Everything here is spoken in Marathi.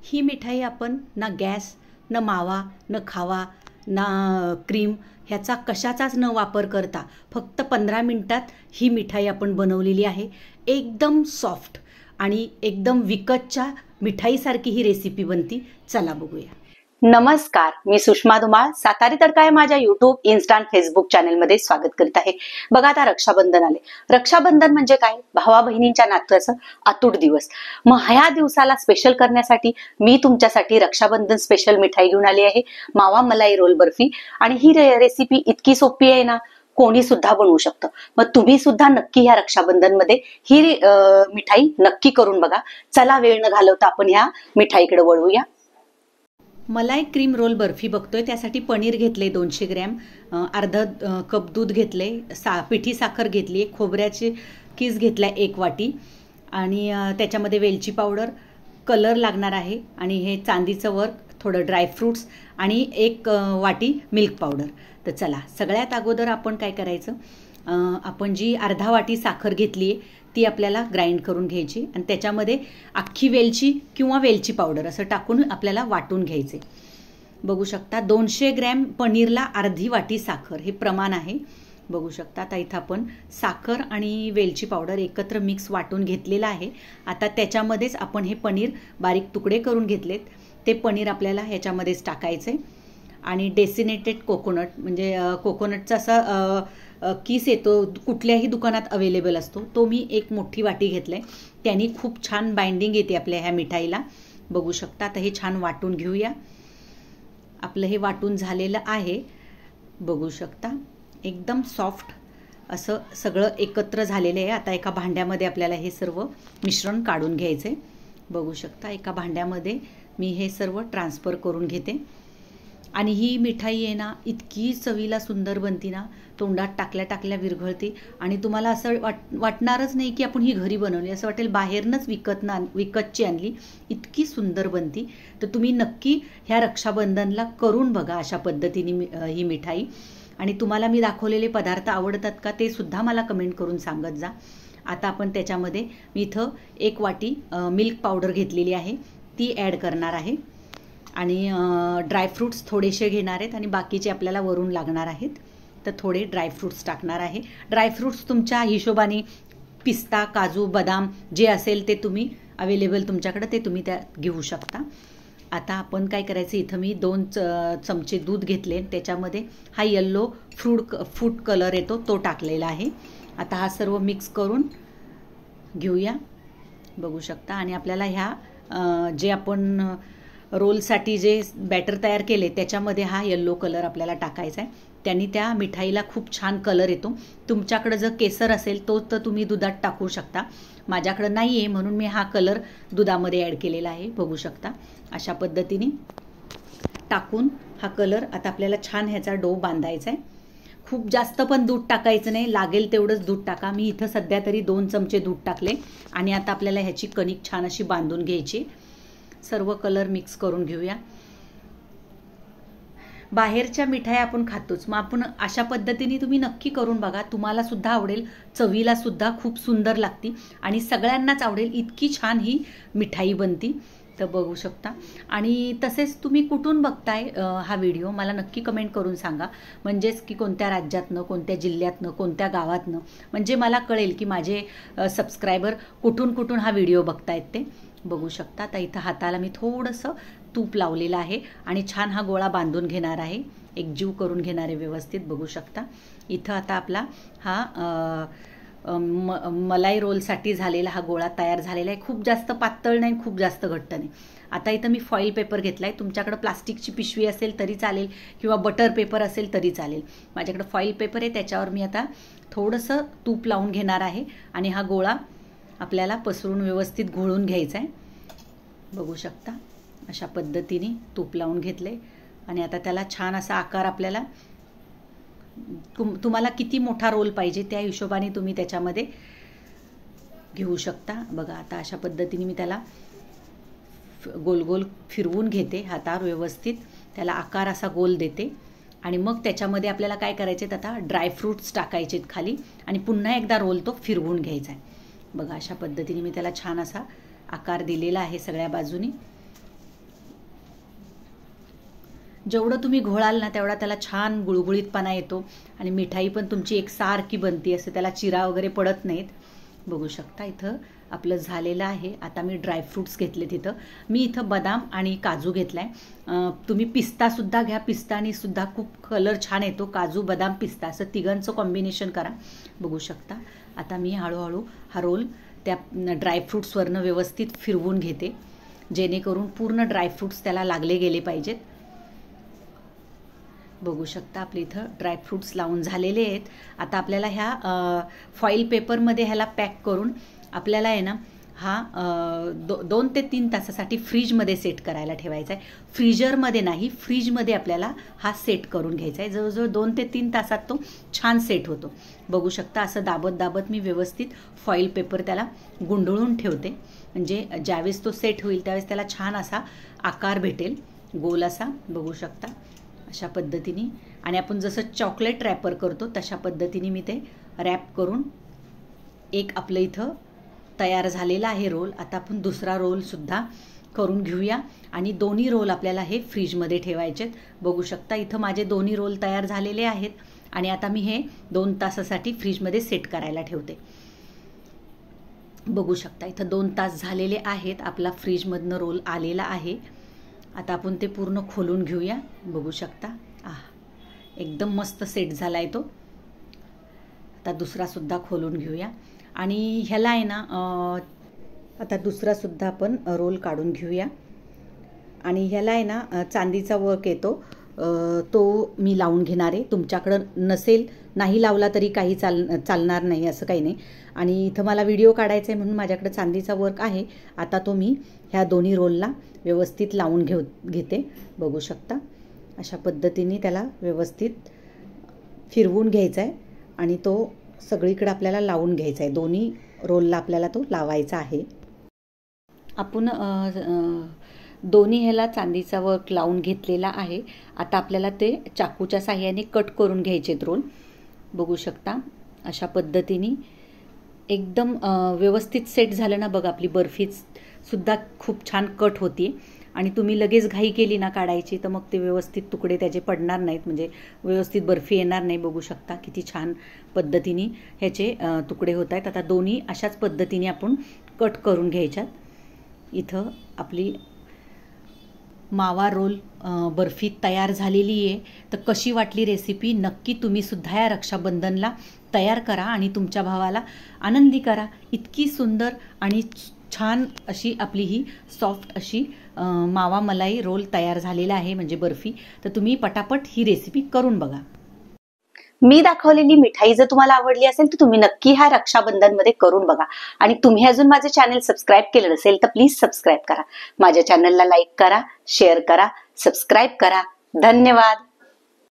ही मिठाई आपण ना गॅस, न मावा, न खावा, ना क्रीम ह्याचा कशाचाच न वापर करता फक्त 15 मिनिटात ही मिठाई आपण बनवलेली आहे. एकदम सॉफ्ट आणि एकदम विकतच्या मिठाईसारखी ही रेसिपी बनती. चला बघूया. नमस्कार, मी सुषमा धुमाळ सातारी तडका या माझ्या यूट्यूब, इन्स्टा आणि फेसबुक चॅनलमध्ये स्वागत करीत आहे. बघा, आता रक्षाबंधन आले. रक्षाबंधन म्हणजे काय? भावा बहिणींच्या नात्याचं अतूट दिवस. मग ह्या दिवसाला स्पेशल करण्यासाठी मी तुमच्यासाठी रक्षाबंधन स्पेशल मिठाई घेऊन आली आहे, मावा मलाई रोल बर्फी. आणि ही रेसिपी इतकी सोपी आहे ना, कोणी सुद्धा बनवू शकतं. मग तुम्ही सुद्धा नक्की ह्या रक्षाबंधन मध्ये ही मिठाई नक्की करून बघा. चला, वेळ न घालवता आपण ह्या मिठाईकडे वळूया. मलाई क्रीम रोल बर्फी बघतोय. त्यासाठी पनीर घेतले 200 ग्रॅम, अर्धा कप दूध घेतले, पिठी साखर घेतली, खोबऱ्याचे कीस घेतला 1 वाटी, आणि त्याच्यामध्ये वेलची पावडर, कलर लागणार आहे, आणि हे चांदीचं वर्क, थोडं ड्रायफ्रूट्स आणि 1 वाटी मिल्क पावडर. तर चला, सगळ्यात अगोदर आपण काय करायचं, आपण जी अर्धा वाटी साखर घेतली आहे ती आपल्याला ग्राइंड करून घ्यायची, आणि त्याच्यामध्ये अख्खी वेलची किंवा वेलची पावडर असं टाकून आपल्याला वाटून घ्यायचे. बघू शकता, 200 ग्रॅम पनीरला अर्धी वाटी साखर हे प्रमाण आहे. बघू शकता, आता इथं आपण साखर आणि वेलची पावडर एकत्र मिक्स वाटून घेतलेलं आहे. आता त्याच्यामध्येच आपण हे पनीर बारीक तुकडे करून घेतलेत. ते पनीर आपल्याला ह्याच्यामध्येच टाकायचे, आणि डेसिनेटेड कोकोनट म्हणजे कोकोनटचा असा किस येतो, कुठल्याही दुकानात अवेलेबल असतो, तो मी 1 मोठी वाटी घेतलाय. त्यांनी खूप छान बाइंडिंग येते आपल्या ह्या मिठाईला. बघू शकता, आता हे छान वाटून घेऊया. आपलं हे वाटून झालेलं आहे. बघू शकता, एकदम सॉफ्ट असं सगळं एकत्र झालेलं आहे. आता एका भांड्यामध्ये आपल्याला हे सर्व मिश्रण काढून घ्यायचे. बघू शकता, एका भांड्यामध्ये मी हे सर्व ट्रान्सफर करून घेते. आणि ही मिठाई आहे ना, इतकी चवीला सुंदर बनती ना, तोंडात टाकल्या टाकल्या विरघळते, आणि तुम्हाला असं वाटणारच नाही की आपण ही घरी बनवली, असं वाटेल बाहेरनंच विकतची आणली. इतकी सुंदर बनती. तर तुम्ही नक्की ह्या रक्षाबंधनला करून बघा अशा पद्धतीने ही मिठाई. आणि तुम्हाला मी दाखवलेले पदार्थ आवडतात का ते सुद्धा मला कमेंट करून सांगत जा. आता आपण त्याच्यामध्ये मी इथं 1 वाटी मिल्क पावडर घेतलेली आहे, ती ॲड करणार आहे, आणि ड्रायफ्रूट्स थोडेसे घेणार आहेत, आणि बाकीचे आपल्याला वरून लागणार आहेत. तर थोडे ड्रायफ्रूट्स टाकणार आहे. ड्रायफ्रूट्स तुमच्या हिशोबाने, पिस्ता, काजू, बदाम जे असेल ते तुम्ही अवेलेबल तुमच्याकडे ते तुम्ही त्यात घेऊ शकता. आता आपण काय करायचं, इथं मी 2 चमचे दूध घेतले, त्याच्यामध्ये हा येल्लो फूड कलर येतो तो टाकलेला आहे. आता हा सर्व मिक्स करून घेऊया. बघू शकता, आणि आपल्याला ह्या जे आपण रोलसाठी जे बॅटर तयार केले त्याच्यामध्ये हा येल्लो कलर आपल्याला टाकायचा आहे. त्यांनी त्या मिठाईला खूप छान कलर येतो. तुमच्याकडे जर केसर असेल तो तर तुम्ही दुधात टाकू शकता. माझ्याकडे नाही आहे म्हणून मी हा कलर दुधामध्ये ॲड केलेला आहे. बघू शकता, अशा पद्धतीने टाकून हा कलर आता आपल्याला छान ह्याचा डो बांधायचा आहे. खूप जास्त पण दूध टाकायचं नाही, लागेल तेवढंच दूध टाका. मी इथं सध्या तरी 2 चमचे दूध टाकले, आणि आता आपल्याला ह्याची कणिक छान अशी बांधून घ्यायची. सर्व कलर मिक्स करून घेऊया. बाहेरच्या मिठाई आपण खातोच, मग आपण अशा पद्धतीने तुम्ही नक्की करून बघा. तुम्हाला सुद्धा आवडेल, चवीला सुद्धा खूप सुंदर लागती, आणि सगळ्यांनाच आवडेल. इतकी छान ही मिठाई बनती. तर बघू शकता. आणि तसेच तुम्ही कुठून बघताय हा व्हिडिओ मला नक्की कमेंट करून सांगा, म्हणजेच की कोणत्या राज्यातनं, कोणत्या जिल्ह्यातनं, कोणत्या गावातनं, म्हणजे मला कळेल की माझे सबस्क्रायबर कुठून कुठून हा व्हिडिओ बघतायत ते. बघू शकता, तर इथं हाताला मी थोडंसं तूप लावलेलं आहे, आणि छान हा गोळा बांधून घेणार आहे, एकजीव करून घेणार आहे व्यवस्थित. बघू शकता, इथं आता आपला हा मलाई रोलसाठी झालेला हा गोळा तयार झालेला आहे. खूप जास्त पातळ नाही, खूप जास्त घट्ट नाही. आता इथं मी फॉईल पेपर घेतला आहे. तुमच्याकडे प्लास्टिकची पिशवी असेल तरी चालेल, किंवा बटर पेपर असेल तरी चालेल. माझ्याकडे फॉईल पेपर आहे, त्याच्यावर मी आता थोडंसं तूप लावून घेणार आहे, आणि हा गोळा आपल्याला पसरून व्यवस्थित घोळून घ्यायचा आहे. बघू शकता, अशा पद्धतीने तूप लावून घेतले, आणि आता त्याला छान असा आकार आपल्याला, तुम्हाला किती मोठा रोल पाहिजे त्या हिशोबाने तुम्ही त्याच्यामध्ये घेऊ शकता. बघा, आता अशा पद्धतीने मी त्याला गोल गोल फिरवून घेते हातावर व्यवस्थित, त्याला आकार असा गोल देते, आणि मग त्याच्यामध्ये आपल्याला काय करायचे, आता ड्रायफ्रूट्स टाकायचे खाली, आणि पुन्हा एकदा रोल तो फिरवून घ्यायचा आहे. बघा, अशा पद्धतीने मी त्याला छान असा आकार दिलेला आहे सगळ्या बाजूनी. जेवढं तुम्ही घोळाल ना तेवढा त्याला छान गुळगुळीतपणा येतो आणि मिठाई पण तुमची एकसारखी बनते, असं त्याला चिरा वगैरे पडत नाहीत. बघू शकता इथं आपलं झालेलं आहे. आता मी ड्रायफ्रूट्स घेतले तिथं. मी इथं बदाम आणि काजू घेतलाय. तुम्ही पिस्तासुद्धा घ्या, पिस्तानी सुद्धा खूप कलर छान येतो. काजू, बदाम, पिस्ता असं तिघांचं कॉम्बिनेशन करा. बघू शकता आता मी हळूहळू हा रोल त्या ड्रायफ्रूट्सवरनं व्यवस्थित फिरवून घेते, जेणेकरून पूर्ण ड्रायफ्रूट्स त्याला लागले गेले पाहिजेत. बघू शकता आपले इथं ड्रायफ्रूट्स लावून झालेले आहेत. आता आपल्याला ह्या फॉईल पेपरमध्ये ह्याला पॅक करून आपल्याला आहे ना हा 2 ते 3 तासासाठी फ्रीजमध्ये सेट करायला ठेवायचा आहे. फ्रीजरमध्ये नाही, फ्रीजमध्ये आपल्याला हा सेट करून घ्यायचा आहे. जवळजवळ 2 ते 3 तासात तो छान सेट होतो. बघू शकता असं दाबत दाबत मी व्यवस्थित फॉईल पेपर त्याला गुंडळून ठेवते, म्हणजे ज्यावेळेस तो सेट होईल त्यावेळेस त्याला छान असा आकार भेटेल, गोल असा. बघू शकता अशा पद्धतीने. आणि आपण जसं चॉकलेट रॅपर करतो तशा पद्धतीने मी ते रॅप करून एक आपलं इथं तयार झालेला आहे रोल. आता आपण दुसरा रोलसुद्धा करून घेऊया आणि दोन्ही रोल आपल्याला हे फ्रीजमध्ये ठेवायचे आहेत. बघू शकता इथं माझे दोन्ही रोल तयार झालेले आहेत आणि आता मी हे 2 तासासाठी फ्रीजमध्ये सेट करायला ठेवते. बघू शकता इथं 2 तास झालेले आहेत. आपला फ्रीजमधनं रोल आलेला आहे. आता आपण ते पूर्ण खोलून घेऊया. बघू शकता एकदम मस्त सेट झाला आहे तो. आता दुसरासुद्धा खोलून घेऊया आणि ह्याला आहे ना आता दुसरासुद्धा आपण रोल काढून घेऊया आणि ह्याला आहे ना चांदीचा वर्क येतो, तो मी लावून घेणार आहे. तुमच्याकडं नसेल, नाही लावला तरी काही चालणार नाही, असं काही नाही. आणि इथं मला व्हिडिओ काढायचा आहे म्हणून माझ्याकडे चांदीचा वर्क आहे. आता तो मी ह्या दोन्ही रोलला व्यवस्थित लावून घेते. बघू शकता अशा पद्धतीने त्याला व्यवस्थित फिरवून घ्यायचा आहे आणि तो सगळीकडे आपल्याला लावून घ्यायचा आहे. दोन्ही रोलला आपल्याला तो लावायचा आहे. आपण दोन्ही ह्याला चांदीचा वर्क लावून घेतलेला आहे. आता आपल्याला ते चाकूच्या साहाय्याने कट करून घ्यायचेत रोल. बघू शकता अशा पद्धतीने एकदम व्यवस्थित सेट झालं ना. बघा आपली बर्फीसुद्धा खूप छान कट होती आणि तुम्ही लगेच घाई केली ना काढायची तर मग ते व्यवस्थित तुकडे त्याचे पडणार नाहीत, म्हणजे व्यवस्थित बर्फी येणार नाही. बघू शकता किती छान पद्धतीने ह्याचे तुकडे होत आहेत. आता दोन्ही अशाच पद्धतीने आपण कट करून घ्यायच्यात. इथं आपली मावा रोल बर्फी तयार झालेली आहे. तर कशी वाटली रेसिपी नक्की तुम्ही सुद्धा या रक्षाबंधनला तयार करा आणि तुमच्या भावाला आनंदी करा. इतकी सुंदर आणि छान अशी आपली ही सॉफ्ट अशी मावा मलाई रोल तयार झालेला आहे, म्हणजे बर्फी. तर तुम्ही पटापट ही रेसिपी करून बघा. मी दाखवलेली मिठाई जर तुम्हाला आवडली असेल तर तुम्ही नक्की ह्या रक्षाबंधनमध्ये करून बघा. आणि तुम्ही अजून माझे चॅनल सबस्क्राईब केलं नसेल तर प्लीज सबस्क्राईब करा. माझ्या चॅनलला लाईक करा, शेअर करा, सबस्क्राईब करा. धन्यवाद.